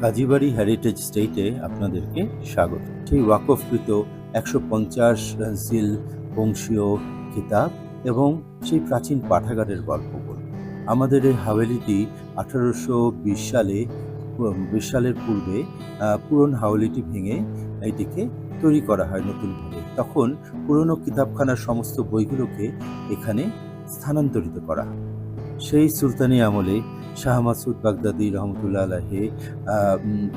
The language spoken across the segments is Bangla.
কাজীবাড়ি হেরিটেজ স্টেটে আপনাদেরকে স্বাগত। সেই ওয়াকফকৃত ১৫০ জিল বংশীয় কিতাব এবং সেই প্রাচীন পাঠাগারের গল্প বলব। আমাদের এই হাভেলিটি ১৮২০ সালে ২০ সালের পূর্বে পুরনো হাভেলিটি ভেঙে এটিকে তৈরি করা হয় নতুনভাবে। তখন পুরনো কিতাবখানার সমস্ত বইগুলোকে এখানে স্থানান্তরিত করা হয়। সেই সুলতানি আমলে শাহ মাসুদ বাগদাদি রহমতুল্লাহ আলাইহি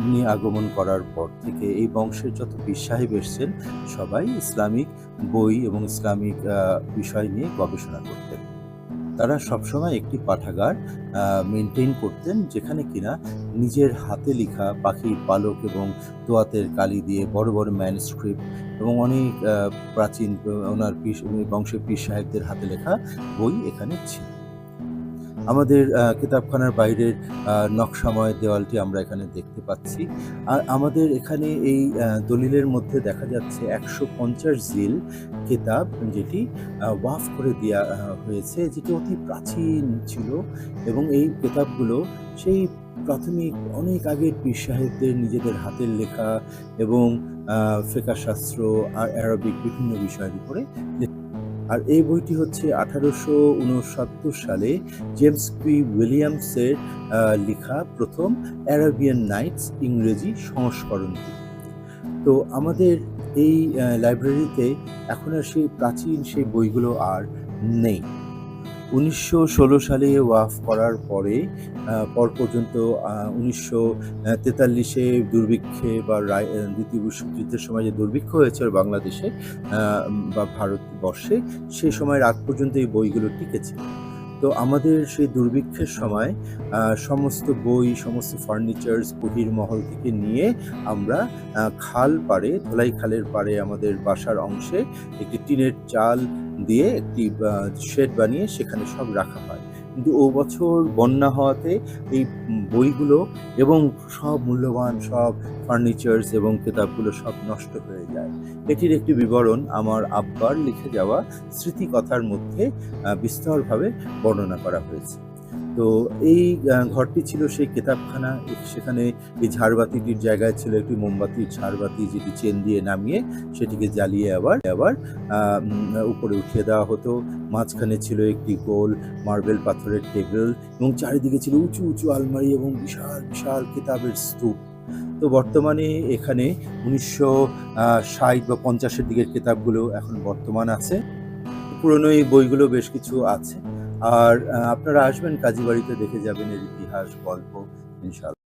উনি আগমন করার পর থেকে এই বংশের যত পীর সাহেব এসছেন সবাই ইসলামিক বই এবং ইসলামিক বিষয় নিয়ে গবেষণা করতেন। তারা সবসময় একটি পাঠাগার মেনটেন করতেন, যেখানে কিনা নিজের হাতে লেখা পাখির পালক এবং দোয়াতের কালি দিয়ে বড় বড় ম্যানুস্ক্রিপ্ট এবং অনেক প্রাচীন ওনার বংশের পীর সাহেবদের হাতে লেখা বই এখানে ছিল। আমাদের কিতাবখানার বাইরের নকশাময় দেওয়ালটি আমরা এখানে দেখতে পাচ্ছি। আর আমাদের এখানে এই দলিলের মধ্যে দেখা যাচ্ছে ১৫০ জিল কিতাব, যেটি ওয়াকফ করে দেয়া হয়েছে, যেটি অতি প্রাচীন ছিল এবং এই কিতাবগুলো সেই প্রাথমিক অনেক আগের পীর সাহেবদের নিজেদের হাতের লেখা এবং ফিকহ শাস্ত্র আর আরবিক বিভিন্ন বিষয়ের উপরে। আর এই বইটি হচ্ছে ১৮৬৯ সালে জেমস পি উইলিয়ামসের লেখা প্রথম অ্যারাবিয়ান নাইটস ইংরেজি সংস্করণটি। তো আমাদের এই লাইব্রেরিতে এখন আর সেই প্রাচীন সেই বইগুলো আর নেই। ১৯১৬ সালে ওয়াকফ করার পরে পর পর্যন্ত ১৯৪৩-এ দুর্ভিক্ষে বা দ্বিতীয় বিশ্বযুদ্ধের সময় যে দুর্ভিক্ষ হয়েছিল বাংলাদেশে বা ভারতবর্ষে, সেই সময় রাত পর্যন্ত এই বইগুলো টিকেছিল। তো আমাদের সেই দুর্ভিক্ষের সময় সমস্ত বই, সমস্ত ফার্নিচার্স বহির্মহল থেকে নিয়ে আমরা খাল পাড়ে, ধলাই খালের পাড়ে আমাদের বাসার অংশে একটি টিনের চাল দিয়ে একটি শেড বানিয়ে সেখানে সব রাখা হয়। কিন্তু ও বছর বন্যা হওয়াতে এই বইগুলো এবং সব মূল্যবান সব ফার্নিচার্স এবং কিতাবগুলো সব নষ্ট হয়ে যায়। এটির একটি বিবরণ আমার আব্বার লিখে যাওয়া স্মৃতিকথার মধ্যে বিস্তরভাবে বর্ণনা করা হয়েছে। তো এই ঘরটি ছিল সেই কিতাবখানা। সেখানে এই ঝাড়বাতিটির জায়গায় ছিল একটি মোমবাতির ঝাড়বাতি, যেটি চেন দিয়ে নামিয়ে সেটিকে জ্বালিয়ে আবার উপরে উঠিয়ে দেওয়া হতো। মাঝখানে ছিল একটি গোল মার্বেল পাথরের টেবিল এবং চারিদিকে ছিল উঁচু উঁচু আলমারি এবং বিশাল বিশাল কিতাবের স্তূপ। তো বর্তমানে এখানে ১৯৬০ বা ৫০-এর দিকের কিতাবগুলো এখন বর্তমান আছে। পুরনো এই বইগুলো বেশ কিছু আছে। আর আপনারা আসবেন কাজীবাড়িতে, দেখে যাবেন এর ইতিহাস গল্প ইনশাআল্লাহ।